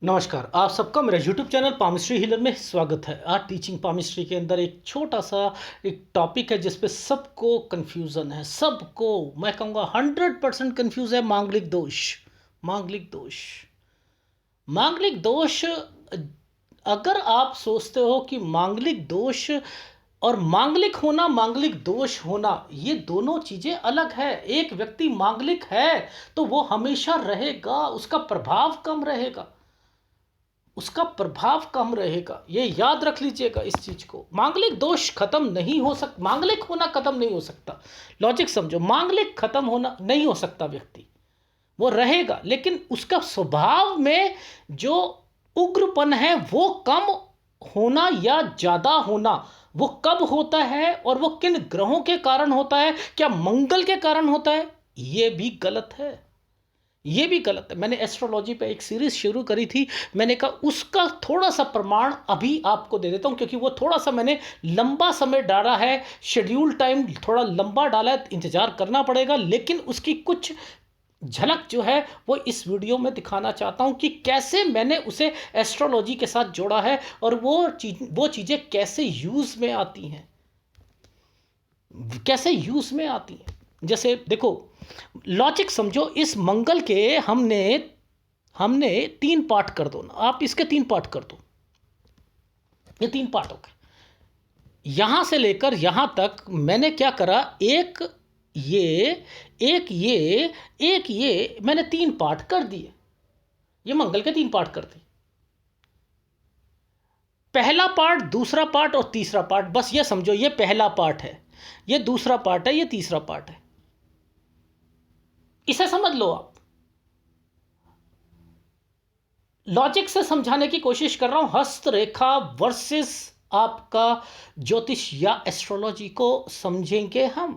नमस्कार, आप सबका मेरा यूट्यूब चैनल पामिस्ट्री हीलर में स्वागत है। आज टीचिंग पामिस्ट्री के अंदर एक छोटा सा एक टॉपिक है जिस पे सबको कन्फ्यूज़न है। सबको मैं कहूँगा 100% कन्फ्यूज़ है। मांगलिक दोष। मांगलिक दोष। मांगलिक दोष। अगर आप सोचते हो कि मांगलिक दोष और मांगलिक दोष होना ये दोनों चीज़ें अलग है। एक व्यक्ति मांगलिक है तो वो हमेशा रहेगा, उसका प्रभाव कम रहेगा। उसका प्रभाव कम रहेगा, ये याद रख लीजिएगा इस चीज को। मांगलिक दोष खत्म नहीं हो सकता, मांगलिक होना खत्म नहीं हो सकता। लॉजिक समझो, मांगलिक खत्म होना नहीं हो सकता, व्यक्ति वो रहेगा, लेकिन उसका स्वभाव में जो उग्रपन है वो कम होना या ज्यादा होना वो कब होता है और वो किन ग्रहों के कारण होता है, क्या मंगल के कारण होता है, ये भी गलत है। ये भी गलत है। मैंने एस्ट्रोलॉजी पे एक सीरीज शुरू करी थी, मैंने कहा उसका थोड़ा सा प्रमाण अभी आपको दे देता हूँ, क्योंकि वो थोड़ा सा मैंने लंबा समय डाला है, शेड्यूल टाइम थोड़ा लंबा डाला है, इंतज़ार करना पड़ेगा, लेकिन उसकी कुछ झलक जो है वो इस वीडियो में दिखाना चाहता हूँ कि कैसे मैंने उसे एस्ट्रोलॉजी के साथ जोड़ा है और वो चीज़ें कैसे यूज़ में आती हैं, कैसे यूज़ में आती हैं। जैसे देखो, लॉजिक समझो, इस मंगल के हमने हमने 3 पार्ट कर दो ना, आप इसके 3 पार्ट कर दो, ये 3 पार्ट हो गए। यहां से लेकर यहां तक मैंने क्या करा, ये एक ये मैंने 3 पार्ट कर दिए। ये मंगल के 3 पार्ट कर दिए। पहला पार्ट, दूसरा पार्ट और तीसरा पार्ट, बस ये समझो ये पहला पार्ट है, ये दूसरा पार्ट है, ये तीसरा पार्ट है। इसे समझ लो आप। लॉजिक से समझाने की कोशिश कर रहा हूं। हस्तरेखा वर्सेस आपका ज्योतिष या एस्ट्रोलॉजी को समझेंगे हम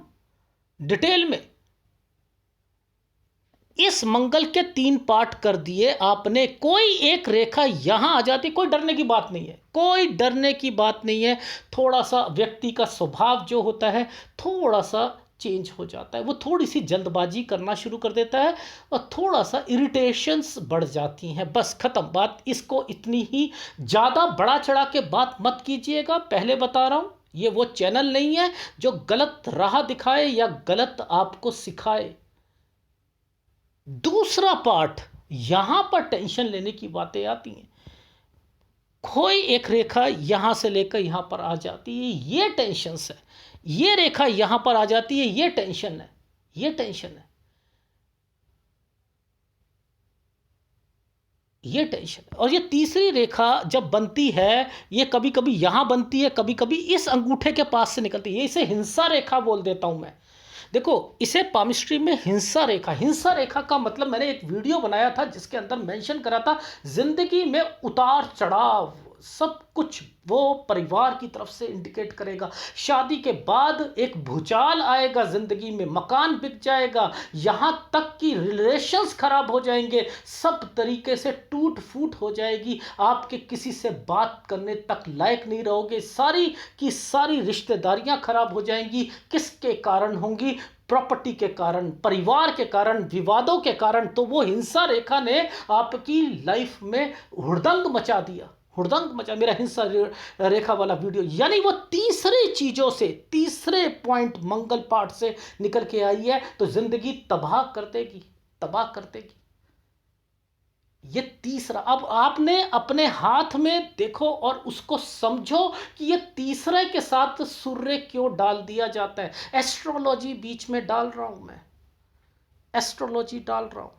डिटेल में। इस मंगल के 3 पार्ट कर दिए आपने, कोई एक रेखा यहां आ जाती, कोई डरने की बात नहीं है, कोई डरने की बात नहीं है। थोड़ा सा व्यक्ति का स्वभाव जो होता है थोड़ा सा चेंज हो जाता है, वो थोड़ी सी जल्दबाजी करना शुरू कर देता है और थोड़ा सा इरिटेशंस बढ़ जाती हैं, बस खत्म बात। इसको इतनी ही ज़्यादा बड़ा चढ़ा के बात मत कीजिएगा, पहले बता रहा हूं। ये वो चैनल नहीं है जो गलत राह दिखाए या गलत आपको सिखाए। दूसरा पार्ट, यहां पर टेंशन लेने की बातें आती हैं। कोई एक रेखा यहां से लेकर यहां पर आ जाती है, ये टेंशन है। ये रेखा यहां पर आ जाती है, ये टेंशन है, ये टेंशन है, ये टेंशन है। और ये तीसरी रेखा जब बनती है, ये कभी कभी यहां बनती है, कभी कभी इस अंगूठे के पास से निकलती है, इसे हिंसा रेखा बोल देता हूं मैं। देखो, इसे पामिस्ट्री में हिंसा रेखा का मतलब मैंने एक वीडियो बनाया था जिसके अंदर मेंशन करा था, जिंदगी में उतार चढ़ाव सब कुछ वो परिवार की तरफ से इंडिकेट करेगा। शादी के बाद एक भूचाल आएगा, जिंदगी में मकान बिक जाएगा, यहां तक कि रिलेशंस खराब हो जाएंगे, सब तरीके से टूट फूट हो जाएगी, आपके किसी से बात करने तक लायक नहीं रहोगे, सारी की सारी रिश्तेदारियां खराब हो जाएंगी। किसके कारण होंगी? प्रॉपर्टी के कारण, परिवार के कारण, विवादों के कारण। तो वो हिंसा रेखा ने आपकी लाइफ में हुड़दंग मचा दिया, हुड़दंग मचा, मेरा हिंसा रेखा वाला वीडियो। यानी वो तीसरे चीजों से, तीसरे पॉइंट मंगल पार्ट से निकल के आई है, तो जिंदगी तबाह कर देगी, तबाह कर देगी। ये तीसरा, अब आपने अपने हाथ में देखो और उसको समझो कि ये तीसरे के साथ सूर्य क्यों डाल दिया जाता है। एस्ट्रोलॉजी बीच में डाल रहा हूं मैं, एस्ट्रोलॉजी डाल रहा हूं।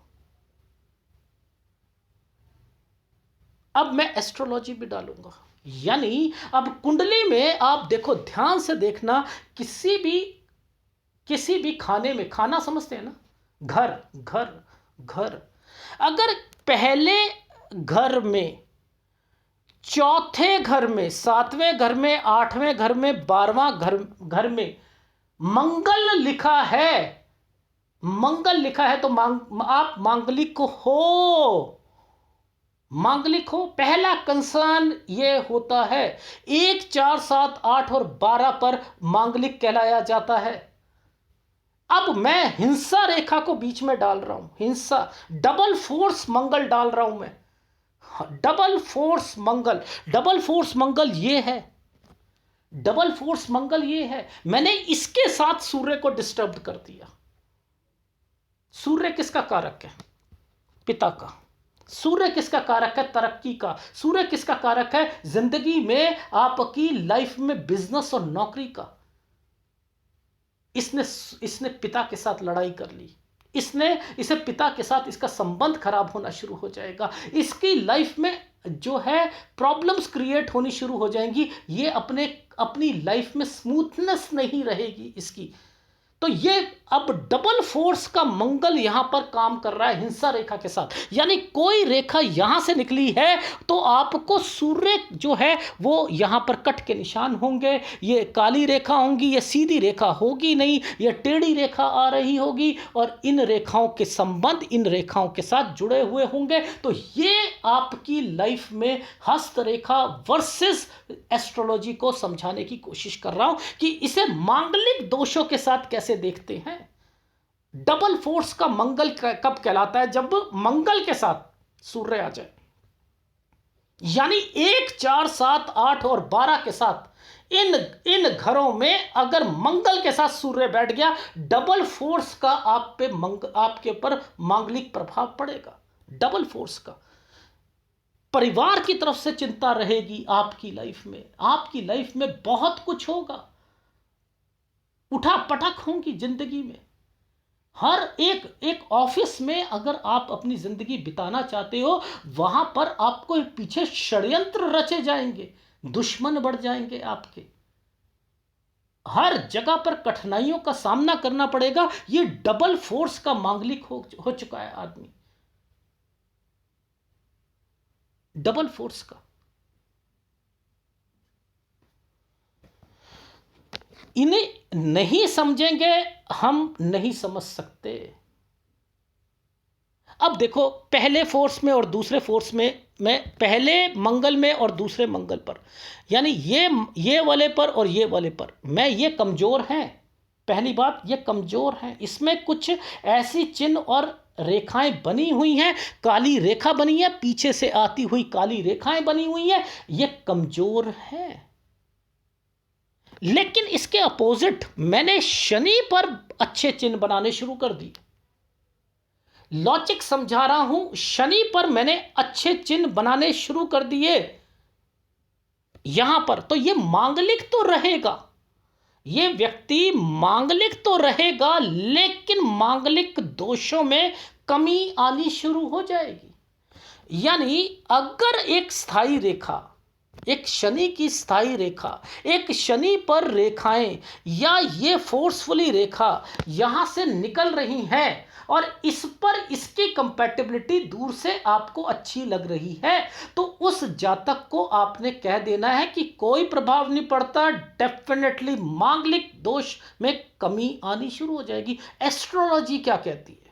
अब मैं एस्ट्रोलॉजी भी डालूंगा। यानी अब कुंडली में आप देखो, ध्यान से देखना, किसी भी खाने में, खाना समझते हैं ना, घर घर घर, अगर पहले घर में, चौथे घर में, सातवें घर में, आठवें घर में, 12वां घर में मंगल लिखा है, मंगल लिखा है, तो आप मांगलिक हो, मांगलिक हो। पहला कंसर्न ये होता है, 1 4 7 8 और 12 पर मांगलिक कहलाया जाता है। अब मैं हिंसा रेखा को बीच में डाल रहा हूं, हिंसा, डबल फोर्स मंगल डाल रहा हूं मैं। डबल फोर्स मंगल, डबल फोर्स मंगल ये है, डबल फोर्स मंगल ये है। मैंने इसके साथ सूर्य को डिस्टर्ब कर दिया। सूर्य किसका कारक है? पिता का। सूर्य किसका कारक है? तरक्की का। सूर्य किसका कारक है? जिंदगी में, आपकी लाइफ में, बिजनेस और नौकरी का। इसने इसने पिता के साथ लड़ाई कर ली, इसे पिता के साथ इसका संबंध खराब होना शुरू हो जाएगा, इसकी लाइफ में जो है प्रॉब्लम्स क्रिएट होनी शुरू हो जाएंगी, ये अपनी लाइफ में स्मूथनेस नहीं रहेगी इसकी। तो ये अब डबल फोर्स का मंगल यहां पर काम कर रहा है हिंसा रेखा के साथ। यानी कोई रेखा यहां से निकली है तो आपको सूर्य जो है वो यहां पर कट के निशान होंगे। ये काली रेखा होंगी, ये सीधी रेखा होगी नहीं, ये टेढ़ी रेखा आ रही होगी और इन रेखाओं के संबंध इन रेखाओं के साथ जुड़े हुए होंगे। तो ये आपकी लाइफ में हस्तरेखा वर्सेस एस्ट्रोलॉजी को समझाने की कोशिश कर रहा हूं कि इसे मांगलिक दोषों के साथ कैसे देखते हैं। डबल फोर्स का मंगल कब कहलाता है? जब मंगल के साथ सूर्य आ जाए। यानी 1, 4, 7, 8 और 12 के साथ इन घरों में अगर मंगल के साथ सूर्य बैठ गया, डबल फोर्स का आपके ऊपर मांगलिक प्रभाव पड़ेगा। डबल फोर्स का परिवार की तरफ से चिंता रहेगी आपकी लाइफ में, आपकी लाइफ में बहुत कुछ होगा, उठा पटक होंगी जिंदगी में। हर एक ऑफिस में अगर आप अपनी जिंदगी बिताना चाहते हो, वहां पर आपको पीछे षड्यंत्र रचे जाएंगे, दुश्मन बढ़ जाएंगे आपके, हर जगह पर कठिनाइयों का सामना करना पड़ेगा। ये डबल फोर्स का मांगलिक हो चुका है आदमी, डबल फोर्स का। इन्हें नहीं समझेंगे, हम नहीं समझ सकते। अब देखो, पहले फोर्स में और दूसरे फोर्स में, मैं पहले मंगल में और दूसरे मंगल पर, यानी ये वाले पर और ये वाले पर, मैं ये कमजोर हैं। पहली बात, ये कमजोर हैं, इसमें कुछ ऐसी चिन्ह और रेखाएं बनी हुई हैं, काली रेखा बनी है, पीछे से आती हुई काली रेखाएं बनी हुई हैं, ये कमजोर हैं। लेकिन इसके अपोजिट मैंने शनि पर अच्छे चिन्ह बनाने शुरू कर दिए। लॉजिक समझा रहा हूं, शनि पर मैंने अच्छे चिन्ह बनाने शुरू कर दिए यहां पर। तो ये मांगलिक तो रहेगा, ये व्यक्ति मांगलिक तो रहेगा, लेकिन मांगलिक दोषों में कमी आनी शुरू हो जाएगी। यानी अगर एक स्थायी रेखा, एक शनि की स्थायी रेखा, एक शनि पर रेखाएं या ये फोर्सफुली रेखा यहां से निकल रही हैं और इस पर इसकी कंपैटिबिलिटी दूर से आपको अच्छी लग रही है, तो उस जातक को आपने कह देना है कि कोई प्रभाव नहीं पड़ता, डेफिनेटली मांगलिक दोष में कमी आनी शुरू हो जाएगी। एस्ट्रोलॉजी क्या कहती है?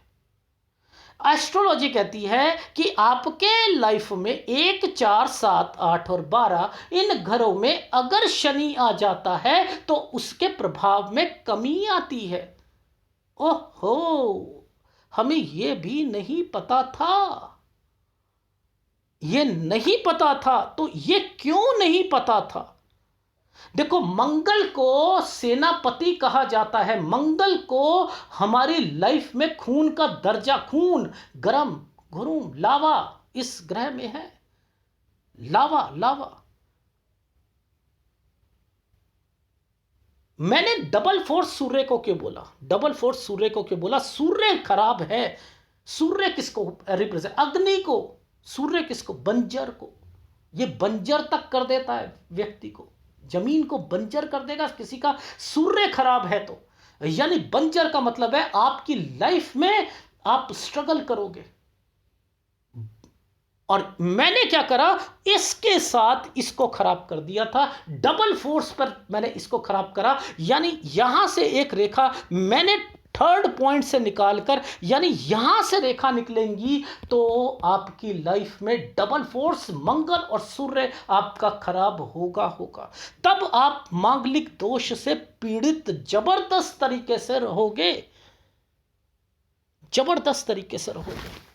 एस्ट्रोलॉजी कहती है कि आपके लाइफ में 1, 4, 7, 8 और 12 इन घरों में अगर शनि आ जाता है तो उसके प्रभाव में कमी आती है। ओहो, हमें यह भी नहीं पता था, ये नहीं पता था। तो ये क्यों नहीं पता था? देखो, मंगल को सेनापति कहा जाता है, मंगल को हमारी लाइफ में खून का दर्जा, खून, गरम गुरुम, लावा इस ग्रह में है, लावा लावा। मैंने डबल फोर्स सूर्य को क्यों बोला? डबल फोर्स सूर्य को क्यों बोला? सूर्य खराब है। सूर्य किसको रिप्रेजेंट? अग्नि को। सूर्य किसको? बंजर को। ये बंजर तक कर देता है व्यक्ति को, जमीन को बंजर कर देगा किसी का सूर्य खराब है तो। यानी बंजर का मतलब है आपकी लाइफ में आप स्ट्रगल करोगे। और मैंने क्या करा, इसके साथ इसको खराब कर दिया था, डबल फोर्स पर मैंने इसको खराब करा। यानी यहां से एक रेखा मैंने थर्ड पॉइंट से निकालकर, यानी यहां से रेखा निकलेंगी तो आपकी लाइफ में डबल फोर्स मंगल और सूर्य आपका खराब होगा। तब आप मांगलिक दोष से पीड़ित जबरदस्त तरीके से रहोगे, जबरदस्त तरीके से रहोगे।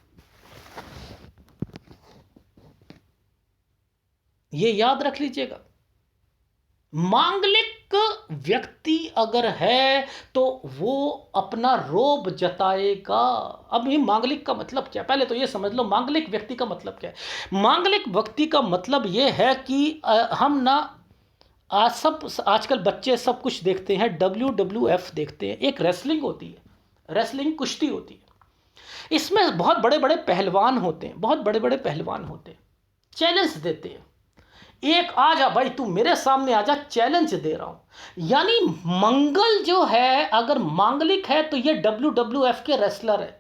ये याद रख लीजिएगा। मांगलिक व्यक्ति अगर है तो वो अपना रोब जताएगा। अब ये मांगलिक का मतलब क्या, पहले तो ये समझ लो मांगलिक व्यक्ति का मतलब क्या है। मांगलिक व्यक्ति का मतलब ये है कि हम ना आजकल बच्चे सब कुछ देखते हैं, WWF देखते हैं, एक रेसलिंग होती है, रेसलिंग कुश्ती होती है। इसमें बहुत बड़े बड़े पहलवान होते हैं, बहुत बड़े बड़े पहलवान होते हैं, चैलेंज देते हैं, एक आ जा भाई तू मेरे सामने आ जा, चैलेंज दे रहा हूं। यानी मंगल जो है अगर मांगलिक है तो ये WWF के रेसलर है।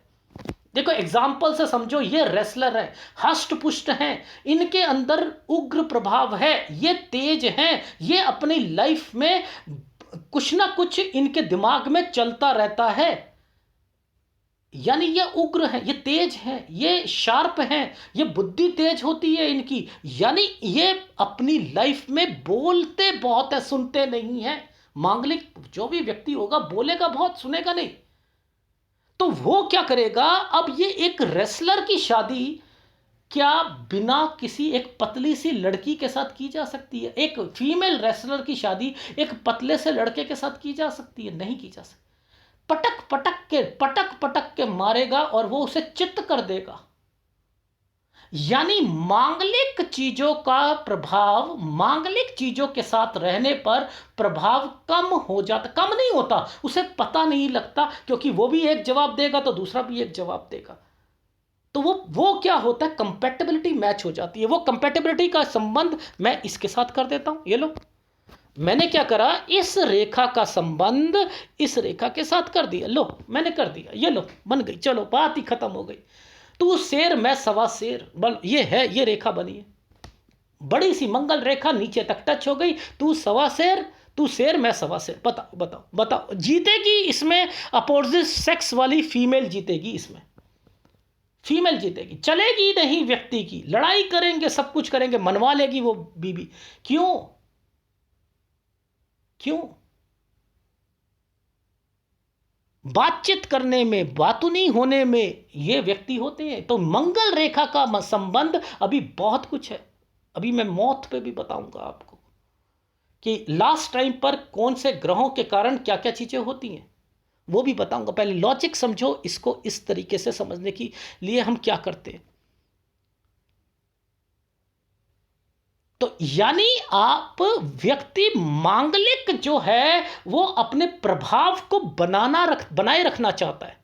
देखो एग्जाम्पल से समझो, ये रेसलर है, हष्ट पुष्ट हैं, इनके अंदर उग्र प्रभाव है, ये तेज हैं, ये अपनी लाइफ में कुछ ना कुछ इनके दिमाग में चलता रहता है। यानी ये उग्र हैं, ये तेज हैं, ये शार्प हैं, ये बुद्धि तेज होती है इनकी। यानी ये अपनी लाइफ में बोलते बहुत है, सुनते नहीं हैं। मांगलिक जो भी व्यक्ति होगा बोलेगा बहुत, सुनेगा नहीं। तो वो क्या करेगा, अब ये एक रेसलर की शादी क्या बिना किसी एक पतली सी लड़की के साथ की जा सकती है? एक फीमेल रेसलर की शादी एक पतले से लड़के के साथ की जा सकती है? नहीं की जा सकती। पटक पटक के मारेगा और वो उसे चित्त कर देगा। यानी मांगलिक चीजों का प्रभाव, मांगलिक चीजों के साथ रहने पर प्रभाव कम हो जाता, कम नहीं होता, उसे पता नहीं लगता, क्योंकि वो भी एक जवाब देगा तो दूसरा भी एक जवाब देगा। तो वो क्या होता है, कंपैटिबिलिटी मैच हो जाती है। वो कंपैटिबिलिटी का संबंध मैं इसके साथ कर देता हूं। ये लो, मैंने क्या करा, इस रेखा का संबंध इस रेखा के साथ कर दिया। लो मैंने कर दिया, ये लो बन गई, चलो बात ही खत्म हो गई। तू शेर मैं सवा शेर, बल ये है, ये रेखा बनी है, बड़ी सी मंगल रेखा नीचे तक टच हो गई। तू सवा शेर, तू शेर मैं सवा शेर। बताओ बताओ बताओ, जीतेगी इसमें अपोजिट सेक्स वाली फीमेल जीतेगी, इसमें फीमेल जीतेगी। चलेगी नहीं व्यक्ति की, लड़ाई करेंगे, सब कुछ करेंगे, मनवा लेगी वो बीबी। क्यों? क्यों? बातचीत करने में, बातूनी होने में ये व्यक्ति होते हैं। तो मंगल रेखा का संबंध अभी बहुत कुछ है। अभी मैं मौत पे भी बताऊंगा आपको कि लास्ट टाइम पर कौन से ग्रहों के कारण क्या क्या चीजें होती हैं, वो भी बताऊंगा। पहले लॉजिक समझो, इसको इस तरीके से समझने के लिए हम क्या करते हैं। तो यानी आप व्यक्ति मांगलिक जो है वो अपने प्रभाव को बनाए रखना चाहता है,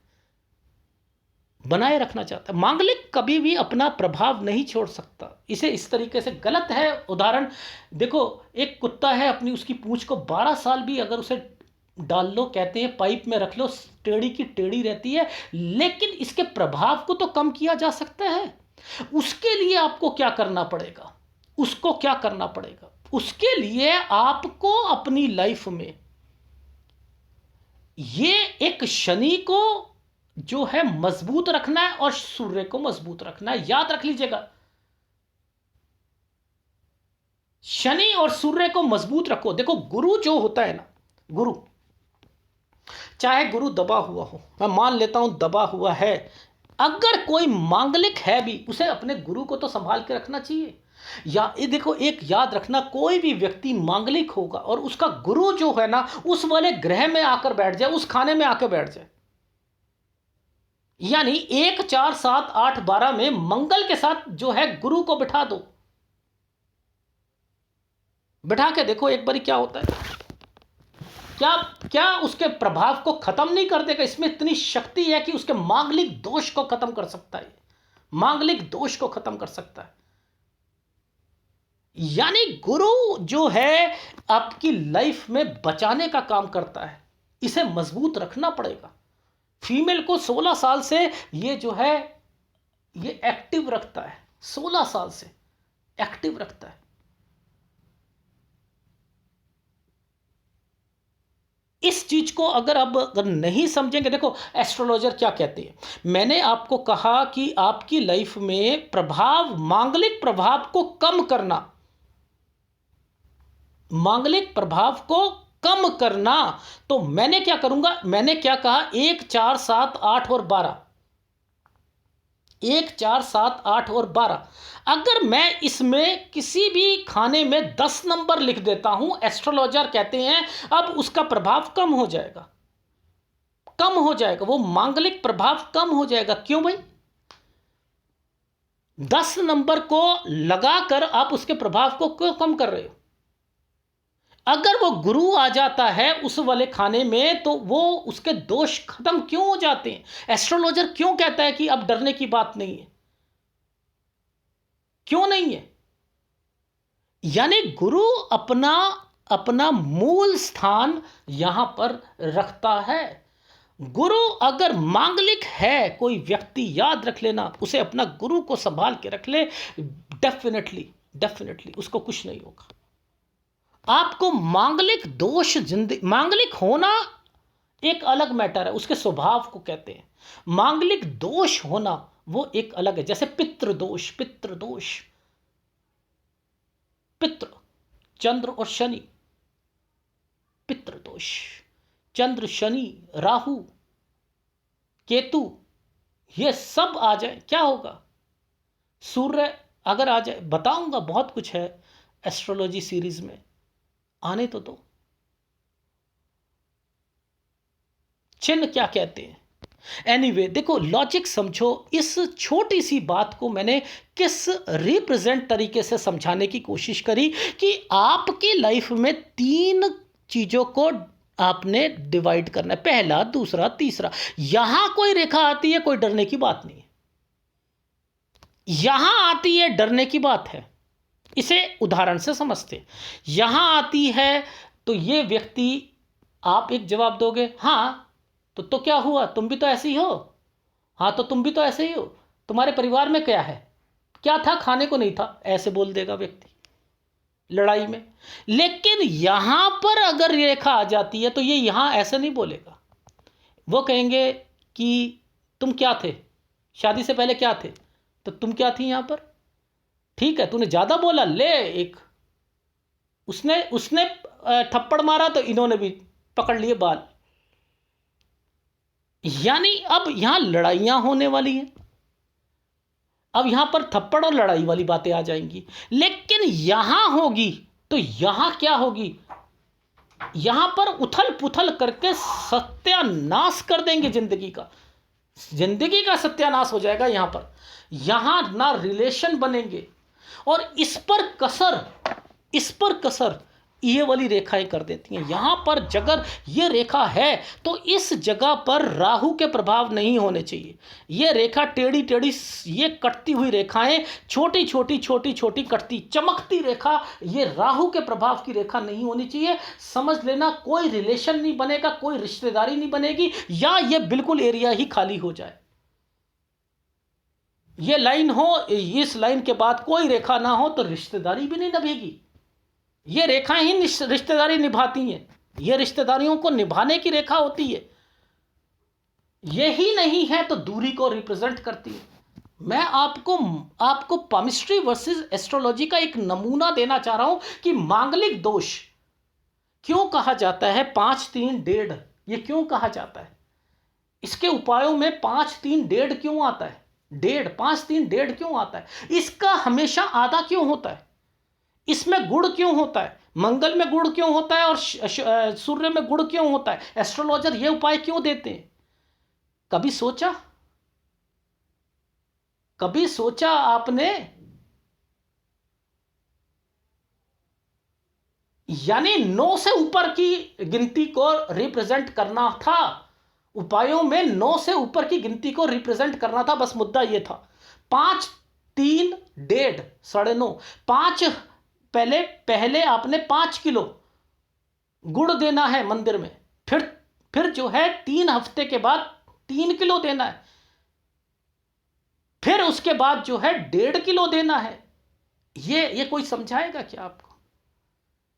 बनाए रखना चाहता है। मांगलिक कभी भी अपना प्रभाव नहीं छोड़ सकता। इसे इस तरीके से गलत है। उदाहरण देखो, एक कुत्ता है, अपनी उसकी पूंछ को 12 साल भी अगर उसे डाल लो, कहते हैं पाइप में रख लो, टेढ़ी की टेढ़ी रहती है, लेकिन इसके प्रभाव को तो कम किया जा सकता है। उसके लिए आपको क्या करना पड़ेगा, उसको क्या करना पड़ेगा? उसके लिए आपको अपनी लाइफ में ये एक शनि को जो है मजबूत रखना है और सूर्य को मजबूत रखना है। याद रख लीजिएगा, शनि और सूर्य को मजबूत रखो। देखो गुरु जो होता है ना, गुरु, चाहे गुरु दबा हुआ हो, मैं मान लेता हूं दबा हुआ है, अगर कोई मांगलिक है भी उसे अपने गुरु को तो संभाल के रखना चाहिए। या ये देखो, एक याद रखना, कोई भी व्यक्ति मांगलिक होगा और उसका गुरु जो है ना उस वाले ग्रह में आकर बैठ जाए, उस खाने में आकर बैठ जाए, यानी 1 4 7 8 12 में मंगल के साथ जो है गुरु को बिठा दो, बिठा के देखो एक बारी क्या होता है। क्या क्या उसके प्रभाव को खत्म नहीं कर देगा? इसमें इतनी शक्ति है कि उसके मांगलिक दोष को खत्म कर सकता है, मांगलिक दोष को खत्म कर सकता है। यानी गुरु जो है आपकी लाइफ में बचाने का काम करता है, इसे मजबूत रखना पड़ेगा। फीमेल को 16 साल से ये जो है ये एक्टिव रखता है, 16 साल से एक्टिव रखता है। इस चीज को अगर नहीं समझेंगे, देखो एस्ट्रोलॉजर क्या कहते हैं, मैंने आपको कहा कि आपकी लाइफ में प्रभाव, मांगलिक प्रभाव को कम करना, मांगलिक प्रभाव को कम करना, तो मैंने क्या करूंगा, मैंने क्या कहा, 1 4 7 8 और 12, 1, 4, 7, 8 और 12, अगर मैं इसमें किसी भी खाने में 10 नंबर लिख देता हूं, एस्ट्रोलॉजर कहते हैं अब उसका प्रभाव कम हो जाएगा, कम हो जाएगा, वो मांगलिक प्रभाव कम हो जाएगा। क्यों भाई? 10 नंबर को लगाकर आप उसके प्रभाव को क्यों कम कर रहे हो? अगर वो गुरु आ जाता है उस वाले खाने में, तो वो उसके दोष खत्म क्यों हो जाते हैं? एस्ट्रोलॉजर क्यों कहता है कि अब डरने की बात नहीं है? क्यों नहीं है? यानी गुरु अपना अपना मूल स्थान यहां पर रखता है। गुरु अगर मांगलिक है कोई व्यक्ति, याद रख लेना, उसे अपना गुरु को संभाल के रख ले, डेफिनेटली डेफिनेटली उसको कुछ नहीं होगा। आपको मांगलिक दोष, जिंदगी मांगलिक होना एक अलग मैटर है, उसके स्वभाव को कहते हैं। मांगलिक दोष होना वो एक अलग है। जैसे पितृदोष, पितृदोष, पितृ, चंद्र और शनि, पितृदोष, चंद्र, शनि, राहु, केतु, ये सब आ जाए क्या होगा? सूर्य अगर आ जाए, बताऊंगा, बहुत कुछ है एस्ट्रोलॉजी सीरीज में, आने तो दो। चिन्ह क्या कहते हैं? एनीवे, देखो लॉजिक समझो। इस छोटी सी बात को मैंने किस रिप्रेजेंट तरीके से समझाने की कोशिश करी कि आपकी लाइफ में 3 चीजों को आपने डिवाइड करना है, पहला, दूसरा, तीसरा। यहां कोई रेखा आती है, कोई डरने की बात नहीं है। यहां आती है, डरने की बात है। इसे उदाहरण से समझते हैं। यहां आती है तो ये व्यक्ति, आप एक जवाब दोगे, हाँ तो क्या हुआ, तुम भी तो ऐसे ही हो, हाँ तो तुम भी तो ऐसे ही हो, तुम्हारे परिवार में क्या है, क्या था, खाने को नहीं था, ऐसे बोल देगा व्यक्ति लड़ाई में। लेकिन यहां पर अगर रेखा आ जाती है तो ये यहां ऐसे नहीं बोलेगा। वो कहेंगे कि तुम क्या थे, शादी से पहले क्या थे, तो तुम क्या थी यहां पर, ठीक है तूने ज्यादा बोला, ले एक, उसने उसने थप्पड़ मारा तो इन्होंने भी पकड़ लिए बाल। यानी अब यहां लड़ाइयां होने वाली हैं, अब यहां पर थप्पड़ और लड़ाई वाली बातें आ जाएंगी। लेकिन यहां होगी तो यहां क्या होगी, यहां पर उथल पुथल करके सत्यानाश कर देंगे जिंदगी का, जिंदगी का सत्यानाश हो जाएगा यहां पर। यहां ना रिलेशन बनेंगे, और इस पर कसर ये वाली रेखाएं कर देती हैं। यहां पर अगर ये रेखा है तो इस जगह पर राहु के प्रभाव नहीं होने चाहिए। ये रेखा टेढ़ी टेढ़ी, ये कटती हुई रेखाएं, छोटी छोटी छोटी छोटी कटती चमकती रेखा, ये राहु के प्रभाव की रेखा नहीं होनी चाहिए। समझ लेना, कोई रिलेशन नहीं बनेगा, कोई रिश्तेदारी नहीं बनेगी, या ये बिल्कुल एरिया ही खाली हो जाए। ये लाइन हो, इस लाइन के बाद कोई रेखा ना हो तो रिश्तेदारी भी नहीं निभेगी। ये रेखाएं ही रिश्तेदारी निभाती हैं, ये रिश्तेदारियों को निभाने की रेखा होती है। यही नहीं है तो दूरी को रिप्रेजेंट करती है। मैं आपको पामिस्ट्री वर्सेस एस्ट्रोलॉजी का एक नमूना देना चाह रहा हूं कि मांगलिक दोष क्यों कहा जाता है 5, 3, 1.5। ये क्यों कहा जाता है? इसके उपायों में 5, 3, 1.5 क्यों आता है? 1.5, 5, 3, 1.5 क्यों आता है? इसका हमेशा आधा क्यों होता है? इसमें गुड़ क्यों होता है? मंगल में गुड़ क्यों होता है और सूर्य में गुड़ क्यों होता है? एस्ट्रोलॉजर ये उपाय क्यों देते हैं? कभी सोचा, कभी सोचा आपने? यानी 9 से ऊपर की गिनती को रिप्रेजेंट करना था। उपायों में 9 से ऊपर की गिनती को रिप्रेजेंट करना था, बस मुद्दा यह था। 5, 3, 1.5, 9.5, 5, पहले आपने 5 किलो गुड़ देना है मंदिर में, फिर जो है 3 हफ्ते के बाद 3 किलो देना है, फिर उसके बाद जो है 1.5 किलो देना है। ये कोई समझाएगा क्या आपको?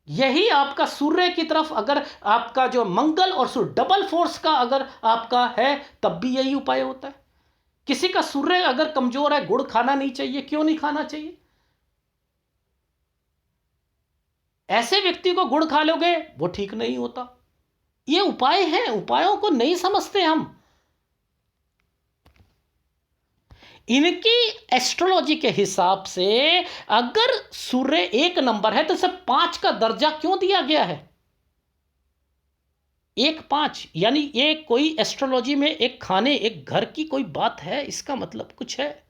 यही आपका सूर्य की तरफ, अगर आपका जो मंगल और सूर्य डबल फोर्स का अगर आपका है, तब भी यही उपाय होता है। किसी का सूर्य अगर कमजोर है, गुड़ खाना नहीं चाहिए। क्यों नहीं खाना चाहिए? ऐसे व्यक्ति को गुड़ खा लोगे वो ठीक नहीं होता। ये उपाय हैं, उपायों को नहीं समझते हम। इनकी एस्ट्रोलॉजी के हिसाब से अगर सूर्य 1 नंबर है तो सब 5 का दर्जा क्यों दिया गया है? 1 5 यानी ये कोई एस्ट्रोलॉजी में एक खाने एक घर की कोई बात है, इसका मतलब कुछ है।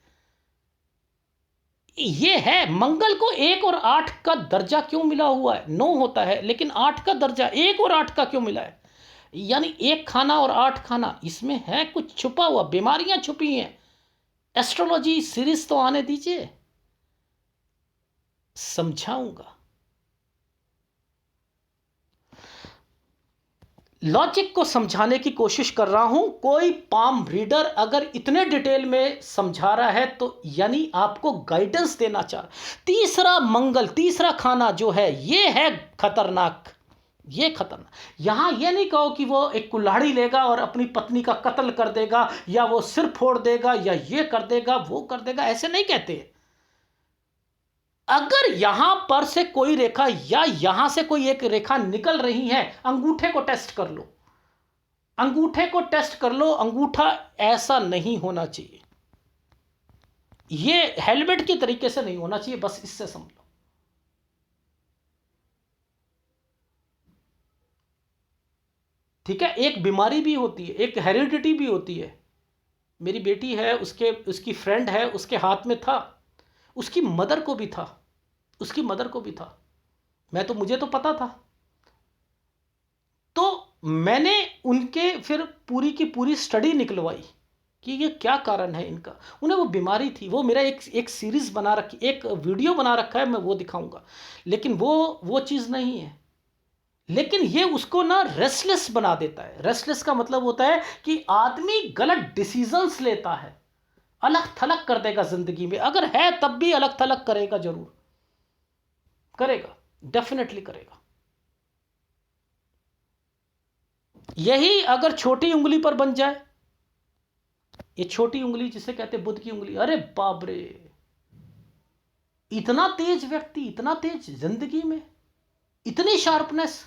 ये है मंगल को 1 और 8 का दर्जा क्यों मिला हुआ है? 9 होता है लेकिन 8 का दर्जा 1 और 8 का क्यों मिला है? यानी 1 खाना और 8 खाना, इसमें है कुछ छुपा हुआ, बीमारियां छुपी हैं। एस्ट्रोलॉजी सीरीज तो आने दीजिए, समझाऊंगा। लॉजिक को समझाने की कोशिश कर रहा हूं। कोई पाम रीडर अगर इतने डिटेल में समझा रहा है तो यानी आपको गाइडेंस देना चाह रहा। तीसरा मंगल, तीसरा खाना जो है ये है खतरनाक, ये खतरनाक। यहां ये नहीं कहो कि वो एक कुल्हाड़ी लेगा और अपनी पत्नी का कत्ल कर देगा, या वो सिर फोड़ देगा, या ये कर देगा वो कर देगा, ऐसे नहीं कहते। अगर यहां पर से कोई रेखा या यहां से कोई एक रेखा निकल रही है, अंगूठे को टेस्ट कर लो, अंगूठे को टेस्ट कर लो, अंगूठा ऐसा नहीं होना चाहिए, ये हेलमेट की तरीके से नहीं होना चाहिए, बस इससे समझ लो। ठीक है, एक बीमारी भी होती है, एक हेरिडिटी भी होती है। मेरी बेटी है, उसकी फ्रेंड है, उसके हाथ में था, उसकी मदर को भी था, उसकी मदर को भी था। मुझे तो पता था, तो मैंने उनके फिर पूरी की पूरी स्टडी निकलवाई कि ये क्या कारण है इनका। उन्हें वो बीमारी थी, वो मेरा एक सीरीज बना रखी, एक वीडियो बना रखा है, मैं वो दिखाऊंगा, लेकिन वो चीज़ नहीं है। लेकिन ये उसको ना रेस्टलेस बना देता है। रेस्टलेस का मतलब होता है कि आदमी गलत डिसीजंस लेता है, अलग थलग कर देगा जिंदगी में। अगर है तब भी अलग थलग करेगा, जरूर करेगा, डेफिनेटली करेगा। यही अगर छोटी उंगली पर बन जाए, ये छोटी उंगली जिसे कहते हैं बुध की उंगली, अरे बाप रे, इतना तेज व्यक्ति, इतना तेज जिंदगी में, इतनी शार्पनेस,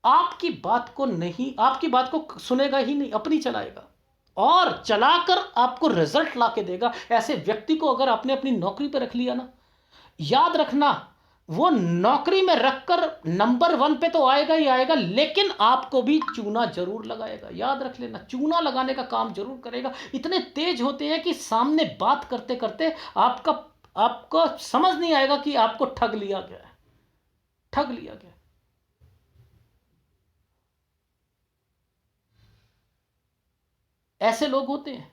आपकी बात को नहीं, आपकी बात को सुनेगा ही नहीं, अपनी चलाएगा और चलाकर आपको रिजल्ट ला के देगा। ऐसे व्यक्ति को अगर आपने अपनी नौकरी पर रख लिया ना, याद रखना, वो नौकरी में रखकर नंबर 1 पे तो आएगा ही आएगा, लेकिन आपको भी चूना जरूर लगाएगा। याद रख लेना, चूना लगाने का काम जरूर करेगा। इतने तेज होते हैं कि सामने बात करते करते आपको समझ नहीं आएगा कि आपको ठग लिया गया है, ठग लिया गया। ऐसे लोग होते हैं।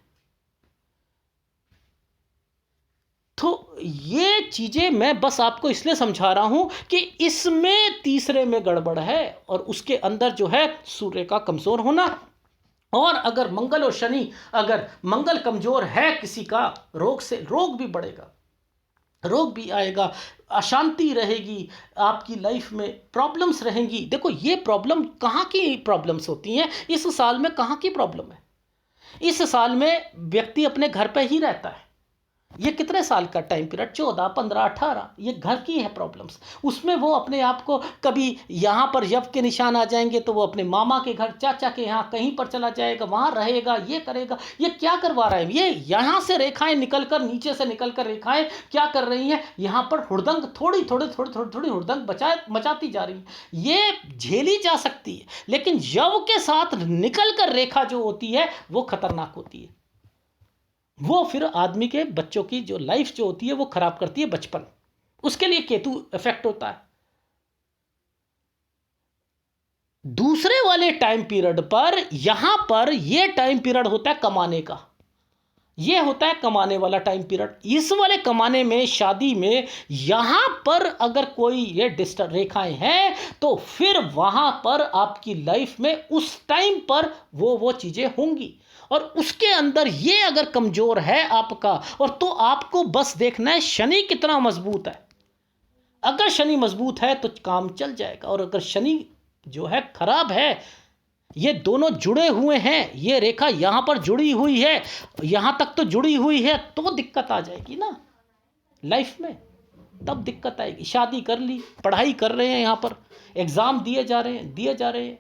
तो ये चीजें मैं बस आपको इसलिए समझा रहा हूं कि इसमें तीसरे में गड़बड़ है, और उसके अंदर जो है सूर्य का कमजोर होना। और अगर मंगल और शनि, अगर मंगल कमजोर है किसी का, रोग भी बढ़ेगा, रोग भी आएगा, अशांति रहेगी, आपकी लाइफ में प्रॉब्लम्स रहेंगी। देखो, ये प्रॉब्लम कहाँ की प्रॉब्लम्स होती हैं इस साल में, कहाँ की प्रॉब्लम है? इस साल में व्यक्ति अपने घर पे ही रहता है। ये कितने साल का टाइम पीरियड, 14 15 18, ये घर की है प्रॉब्लम्स। उसमें वो अपने आप को, कभी यहाँ पर यव के निशान आ जाएंगे तो वो अपने मामा के घर, चाचा के यहाँ कहीं पर चला जाएगा, वहाँ रहेगा, ये करेगा। ये क्या करवा रहा है? ये यहाँ से रेखाएं निकलकर, नीचे से निकलकर रेखाएं क्या कर रही हैं, यहाँ पर हुड़दंग थोड़ी थोड़ी थोड़ी थोड़ी थोड़ी हुड़दंग मचाती जा रही है। ये झेली जा सकती है, लेकिन यव के साथ निकलकर रेखा जो होती है वो खतरनाक होती है। वो फिर आदमी के बच्चों की जो लाइफ जो होती है वो खराब करती है, बचपन, उसके लिए केतु इफेक्ट होता है। दूसरे वाले टाइम पीरियड पर, यहां पर ये टाइम पीरियड होता है कमाने का, ये होता है कमाने वाला टाइम पीरियड। इस वाले कमाने में, शादी में, यहां पर अगर कोई ये डिस्टर्ब रेखाएं हैं तो फिर वहां पर आपकी लाइफ में उस टाइम पर वो चीजें होंगी। और उसके अंदर ये अगर कमजोर है आपका, और तो आपको बस देखना है शनि कितना मजबूत है। अगर शनि मजबूत है तो काम चल जाएगा, और अगर शनि जो है खराब है, ये दोनों जुड़े हुए हैं, ये रेखा यहां पर जुड़ी हुई है, यहां तक तो जुड़ी हुई है, तो दिक्कत आ जाएगी ना लाइफ में, तब दिक्कत आएगी। शादी कर ली, पढ़ाई कर रहे हैं, यहां पर एग्जाम दिए जा रहे हैं,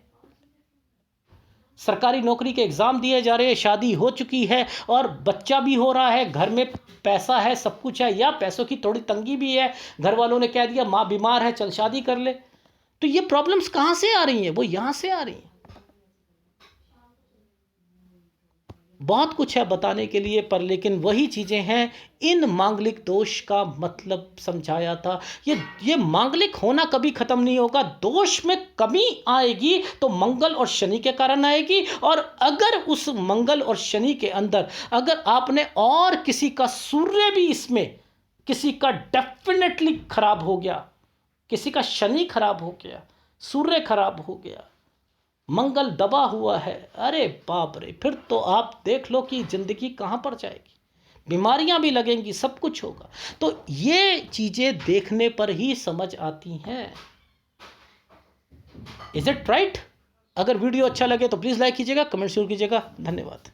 सरकारी नौकरी के एग्ज़ाम दिए जा रहे हैं, शादी हो चुकी है और बच्चा भी हो रहा है, घर में पैसा है, सब कुछ है, या पैसों की थोड़ी तंगी भी है, घर वालों ने कह दिया माँ बीमार है चल शादी कर ले। तो ये प्रॉब्लम्स कहाँ से आ रही हैं? वो यहाँ से आ रही हैं। बहुत कुछ है बताने के लिए, पर लेकिन वही चीज़ें हैं। इन मांगलिक दोष का मतलब समझाया था। ये मांगलिक होना कभी ख़त्म नहीं होगा। दोष में कमी आएगी तो मंगल और शनि के कारण आएगी, और अगर उस मंगल और शनि के अंदर अगर आपने और किसी का सूर्य भी इसमें, किसी का डेफिनेटली खराब हो गया, किसी का शनि खराब हो गया, सूर्य खराब हो गया, मंगल दबा हुआ है, अरे बाप रे, फिर तो आप देख लो कि ज़िंदगी कहाँ पर जाएगी। बीमारियां भी लगेंगी, सब कुछ होगा। तो ये चीज़ें देखने पर ही समझ आती हैं। Is it right? अगर वीडियो अच्छा लगे तो प्लीज़ लाइक कीजिएगा, कमेंट जरूर कीजिएगा। धन्यवाद।